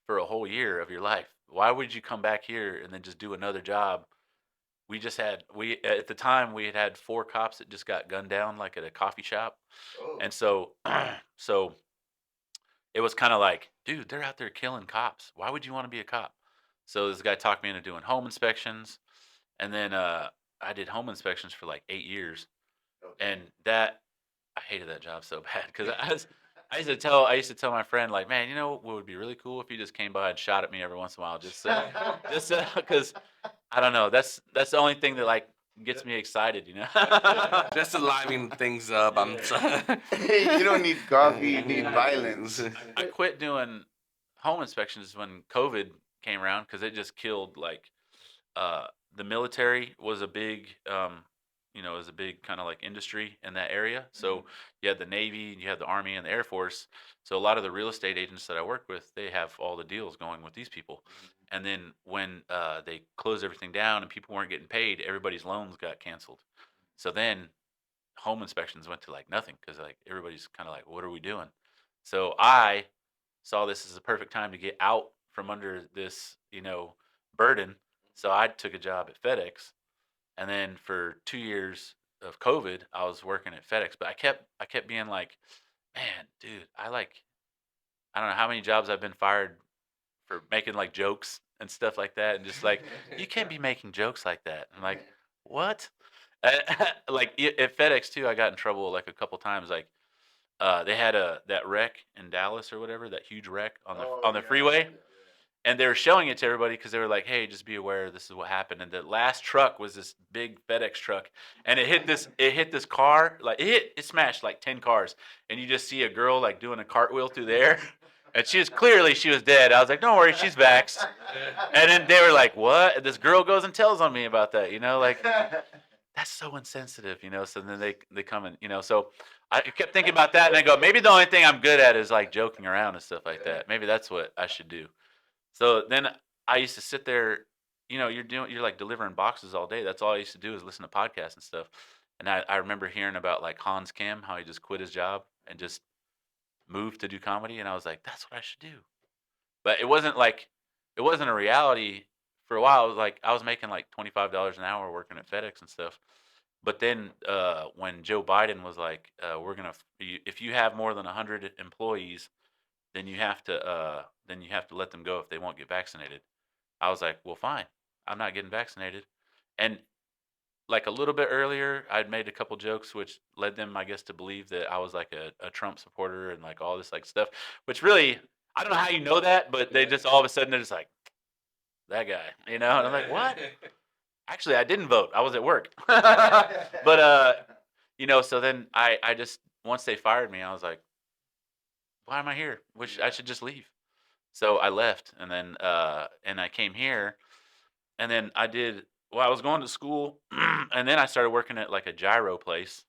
C: for a whole year of your life. Why would you come back here and then just do another job? We at the time we had 4 cops that just got gunned down like at a coffee shop,
A: Oh.
C: and so so it was kind of like, dude, they're out there killing cops. Why would you want to be a cop? So this guy talked me into doing home inspections, and then I did home inspections for like 8 years,
A: Okay.
C: and that I hated that job so bad because I used to tell my friend like, man, you know what would be really cool if you just came by and shot at me every once in a while, just because I don't know, that's the only thing that like gets me excited, you know.
B: just to liven things up. I'm
C: Yeah.
B: sorry.
A: You don't need coffee, you need violence.
C: I quit doing home inspections when COVID came around because it just killed like uh, the military was a big was a big kind of like industry in that area. So you had the Navy, you had the Army, and the Air Force. So a lot of the real estate agents that I work with, they have all the deals going with these people. And then when they closed everything down and people weren't getting paid, everybody's loans got canceled. So then home inspections went to like nothing because like everybody's kind of like, what are we doing? So I saw this as a perfect time to get out from under this, burden. So I took a job at FedEx, and then for 2 years of COVID, I was working at FedEx. But I kept being like, man, dude, I don't know how many jobs I've been fired for making like jokes and stuff like that, and just like, you can't be making jokes like that. I'm like, what? Like at FedEx too, I got in trouble like a couple times. Like they had that wreck in Dallas or whatever, that huge wreck on the
A: Oh,
C: on the
A: yeah,
C: freeway, and they were showing it to everybody because they were like, "Hey, just be aware, this is what happened." And the last truck was this big FedEx truck, and it hit this car, like it smashed like 10 cars, and you just see a girl like doing a cartwheel through there, and she was dead. I was like, "Don't worry, she's vaxxed." And then they were like, "What?" And this girl goes and tells on me about that, like that's so insensitive, So then they come and so I kept thinking about that, and I go, maybe the only thing I'm good at is like joking around and stuff like that. Maybe that's what I should do. So then I used to sit there, you're like delivering boxes all day. That's all I used to do is listen to podcasts and stuff. And I remember hearing about like Hans Kim, how he just quit his job and just moved to do comedy. And I was like, that's what I should do. But it wasn't a reality for a while. It was like I was making like $25 an hour working at FedEx and stuff. But then when Joe Biden was like, if you have more than 100 employees, then you have to let them go if they won't get vaccinated. I was like, well, fine. I'm not getting vaccinated. And like a little bit earlier, I'd made a couple jokes, which led them, I guess, to believe that I was like a Trump supporter and like all this like stuff, which really, I don't know how you know that, but they just all of a sudden they're just like, that guy, And I'm like, what? Actually, I didn't vote. I was at work. But, so then I just, once they fired me, I was like, why am I here? Which I should just leave. So I left, and then and I came here, and then I was going to school, and then I started working at like a gyro place,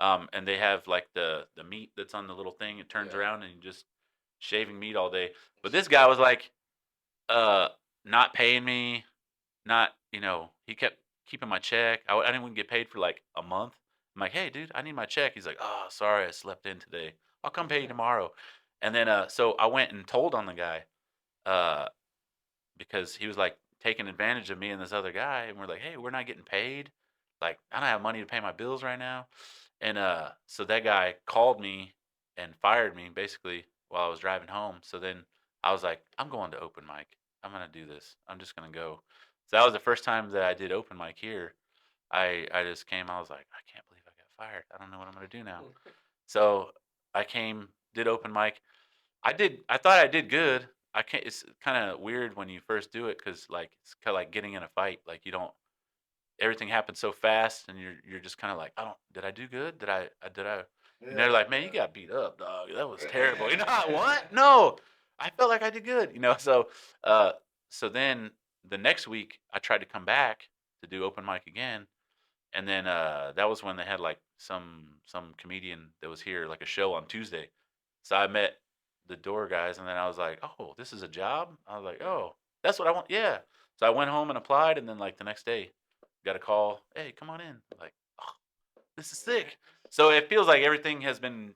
C: and they have like the meat that's on the little thing. It turns around, and you just shaving meat all day. But this guy was like, uh, not paying me, not he kept keeping my check. I didn't even get paid for like a month. I'm like, hey, dude, I need my check. He's like, oh, sorry, I slept in today. I'll come pay you tomorrow. And then so I went and told on the guy. Uh, because he was like taking advantage of me and this other guy, and we're like, hey, we're not getting paid. Like, I don't have money to pay my bills right now. And so that guy called me and fired me basically while I was driving home. So then I was like, I'm going to open mic. I'm gonna do this. I'm just gonna go. So that was the first time that I did open mic here. I just came. I was like, I can't believe I got fired. I don't know what I'm gonna do now. So I came, did open mic. I thought I did good. I can't. It's kind of weird when you first do it because like it's kind of like getting in a fight. Like you don't. Everything happens so fast, and you're just kind of like, I don't. Did I do good? Did I? And they're like, man, you got beat up, dog. That was terrible. You know what? No, I felt like I did good. You know, uh, so then the next week I tried to come back to do open mic again, and then that was when they had like some comedian that was here like a show on Tuesday. So I met the door guys, and then I was like, oh, this is a job. I was like, oh, that's what I want. Yeah. So I went home and applied, and then like the next day, got a call. Hey, come on in. Like, oh, this is sick. So it feels like everything has been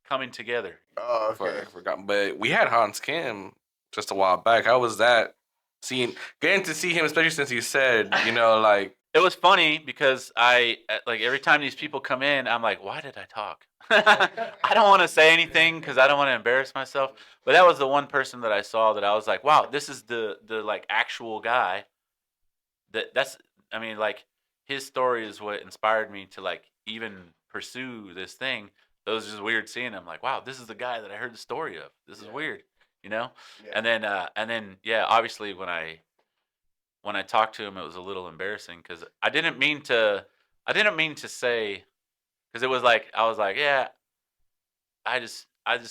C: coming together.
A: Oh,
B: For,
A: okay.
B: forgotten. But we had Hans Kim just a while back. How was that? Getting to see him, especially since you said, like
C: It was funny because I like every time these people come in, I'm like, why did I talk? I don't want to say anything because I don't want to embarrass myself. But that was the one person that I saw that I was like, wow, this is the like actual guy. That's I mean like his story is what inspired me to like even pursue this thing. It was just weird seeing him. Like, wow, this is the guy that I heard the story of. This is weird, you know.
A: Yeah.
C: And then yeah, obviously when I talked to him, it was a little embarrassing because I didn't mean to say because it was like I was like, yeah, I just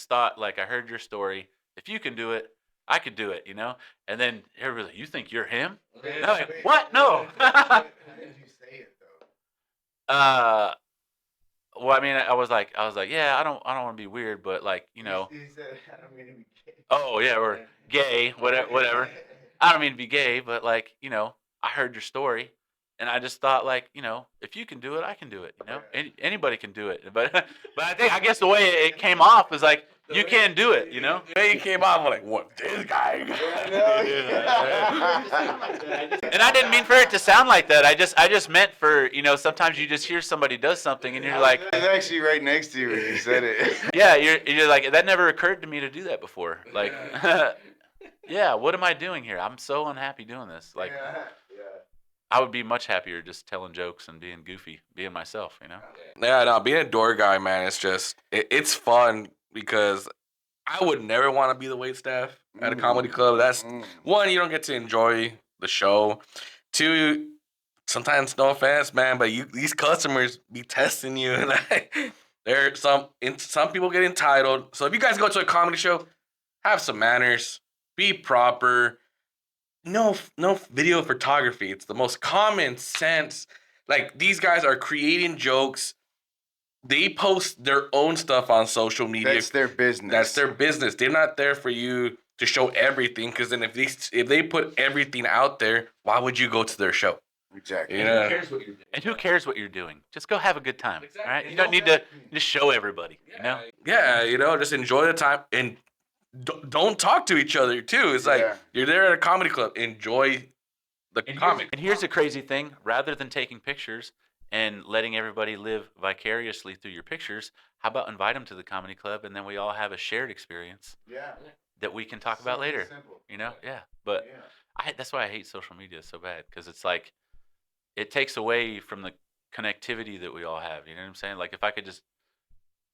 C: thought like I heard your story. If you can do it, I could do it, you know. And then everybody's like, you think you're him? And I'm like, what? No.
A: How did you say it though?
C: Well, I mean, I was like, yeah, I don't want to be weird, but like, you know,
A: He said, I don't mean to be gay.
C: oh yeah, or gay, whatever. I don't mean to be gay, but like, you know, I heard your story, and I just thought like, you know, if you can do it, I can do it. You know, anybody can do it. But but I guess the way it came off was like, you can do it. You know.
B: the way he came out, I'm like, what this guy?
C: And I didn't mean for it to sound like that. I just meant for, you know, sometimes you just hear somebody does something and you're like,
A: I was actually right next to you when you said it.
C: yeah, you're like, that never occurred to me to do that before. Like, yeah, what am I doing here? I'm so unhappy doing this. Like,
A: yeah.
C: I would be much happier just telling jokes and being goofy, being myself, you know?
B: Yeah, no, being a door guy, man, it's just it's fun because I would never want to be the wait staff at a comedy club. That's one, you don't get to enjoy the show. Two, sometimes no offense, man, but these customers be testing you. Like, some people get entitled. So if you guys go to a comedy show, have some manners, be proper. No video photography. It's the most common sense. Like, these guys are creating jokes. They post their own stuff on social media.
A: That's their business.
B: That's their business. They're not there for you to show everything, because then if they put everything out there, why would you go to their show?
A: Exactly.
B: You know?
C: And who cares what you're doing? Just go have a good time, all right? You don't need to just show everybody, you know?
B: Yeah, just enjoy the time and don't talk to each other too. It's like you're there at a comedy club. Enjoy the comic.
C: And here's the crazy thing. Rather than taking pictures and letting everybody live vicariously through your pictures, how about invite them to the comedy club and then we all have a shared experience
A: Yeah.
C: that we can talk about later.
A: Simple.
C: You know? Yeah. But that's why I hate social media so bad, because it's like it takes away from the connectivity that we all have. You know what I'm saying? Like, if I could just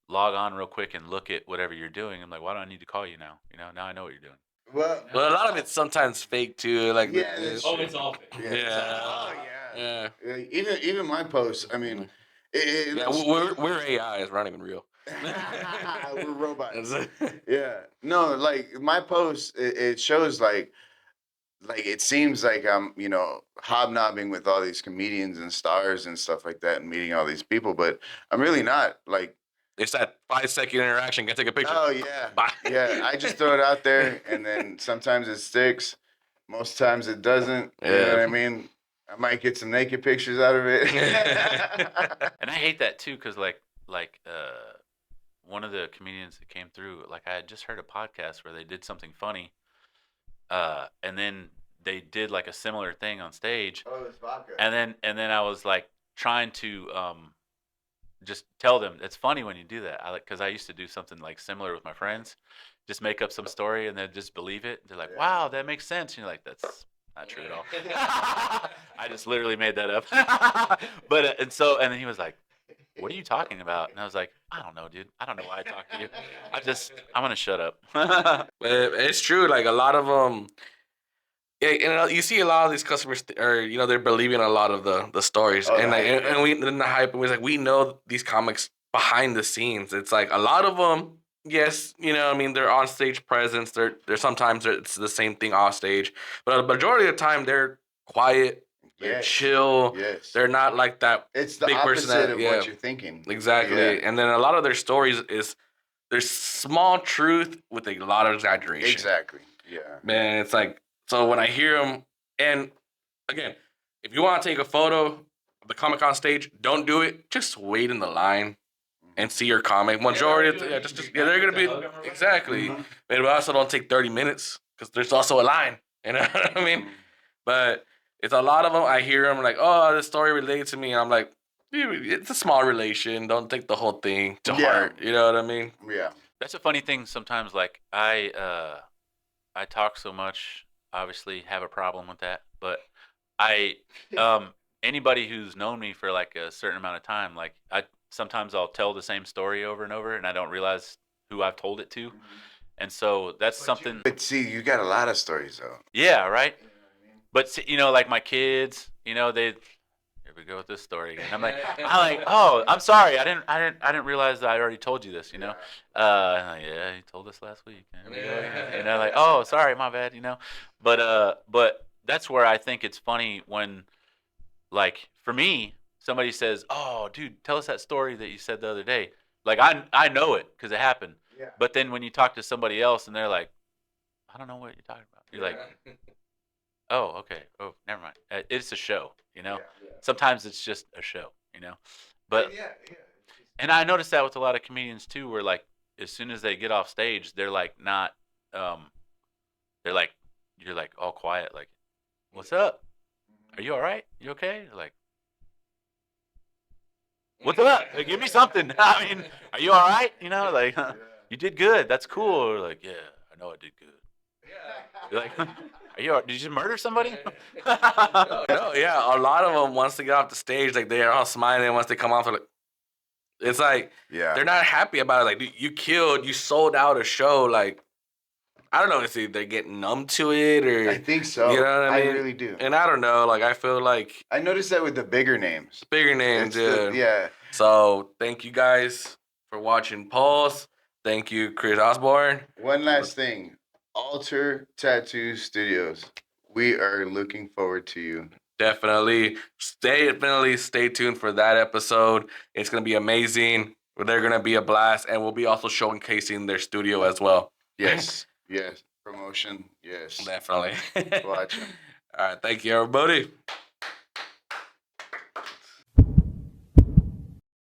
C: log on real quick and look at whatever you're doing, I'm like, why do I need to call you now? You know, now I know what you're doing.
A: Well,
B: But a lot of it's sometimes fake too. Like,
A: that's true.
D: It's all fake.
B: Yeah.
A: Oh
B: Yeah.
A: Even my posts. I mean,
B: We're AIs. We're not even real.
A: we're robots. Yeah. No, like my posts, it shows like it seems like I'm, hobnobbing with all these comedians and stars and stuff like that and meeting all these people, but I'm really not. Like,
B: It's that 5-second interaction. Can I take a picture?
A: oh yeah.
B: Bye.
A: Yeah, I just throw it out there and then sometimes it sticks. Most times it doesn't. You know what I mean? I might get some naked pictures out of it.
C: And I hate that too, because like one of the comedians that came through, like I had just heard a podcast where they did something funny, and then they did like a similar thing on stage.
A: Oh, it's vodka.
C: And then I was like trying to just tell them it's funny when you do that. Because I used to do something like similar with my friends, just make up some story and then just believe it. They're like, wow, that makes sense. And you're like, that's not true at all. I just literally made that up. But and then he was like, what are you talking about? And I was like, I don't know, dude. I don't know why I talk to you. I'm gonna shut up.
B: It's true. Like a lot of them, yeah, and you see a lot of these customers, or they're believing a lot of the stories,
A: Oh, the
B: and like,
A: hype.
B: and we in the hype, and we know these comics behind the scenes. It's like a lot of them. Yes, I mean, they're on stage presence. They're sometimes it's the same thing off stage, but the majority of the time they're quiet, they're
A: Yes.
B: chill.
A: Yes.
B: They're not like that
A: It's the
B: big person
A: opposite
B: that,
A: of
B: yeah,
A: what you're thinking.
B: exactly.
A: Yeah.
B: And then a lot of their stories is there's small truth with a lot of exaggeration.
A: Exactly. Yeah.
B: Man, it's like, so when I hear them, and again, if you want to take a photo of the Comic Con stage, don't do it. Just wait in the line and see your comic. Majority, they're gonna be exactly.
A: Mhm.
B: But also don't take 30 minutes because there's also a line. You know what I mean?
A: Mhm.
B: But it's a lot of them. I hear them like, "Oh, this story related to me," and I'm like, "Dude, it's a small relation. Don't take the whole thing to
A: Yeah.
B: heart." You know what I mean?
A: Yeah.
C: That's a funny thing sometimes. Like I talk so much. Obviously, have a problem with that. But I anybody who's known me for like a certain amount of time, like sometimes I'll tell the same story over and over, and I don't realize who I've told it to. And so that's something.
A: But see, you got a lot of stories though.
C: Yeah, right. But see, like my kids, they here we go with this story again. I'm like, oh, I'm sorry, I didn't realize that I already told you this. Yeah, you told us last week. Here we go again. Like, oh, sorry, my bad. But that's where I think it's funny when, like, for me, somebody says, oh, dude, tell us that story that you said the other day. Like, I know it because it happened.
A: Yeah.
C: But then when you talk to somebody else and they're like, I don't know what you're talking about. You're like, oh, okay. Oh, never mind. It's a show,
A: Yeah.
C: Sometimes it's just a show. But and I noticed that with a lot of comedians too, where like as soon as they get off stage, they're like not, they're like, you're like all quiet, like, what's up? Are you all right? You okay? They're like, what's up? Like, give me something. I mean, are you all right? Like, you did good. That's cool. Or like, yeah, I know I did good. You're like, did you just murder somebody?
B: No, yeah, a lot of them once they get off the stage, like they're all smiling. Once they come off, they're like, it's like
A: Yeah.
B: they're not happy about it. Like dude, you sold out a show. Like I don't know if they're getting numb to it or
A: I think so.
B: You know what I mean?
A: really do.
B: And I don't know. Like I feel like
A: I noticed that with the bigger names.
B: bigger names,
A: It's yeah.
B: So thank you guys for watching Pulse. Thank you, Chris Osborne.
A: One last thing. Alter Tattoo Studios. We are looking forward to you.
B: Definitely stay tuned for that episode. It's gonna be amazing. They're gonna be a blast, and we'll be also showcasing their studio as well.
A: Yes. Yes. Promotion. Yes.
B: Definitely.
A: Watch 'em.
B: All right, thank you, everybody.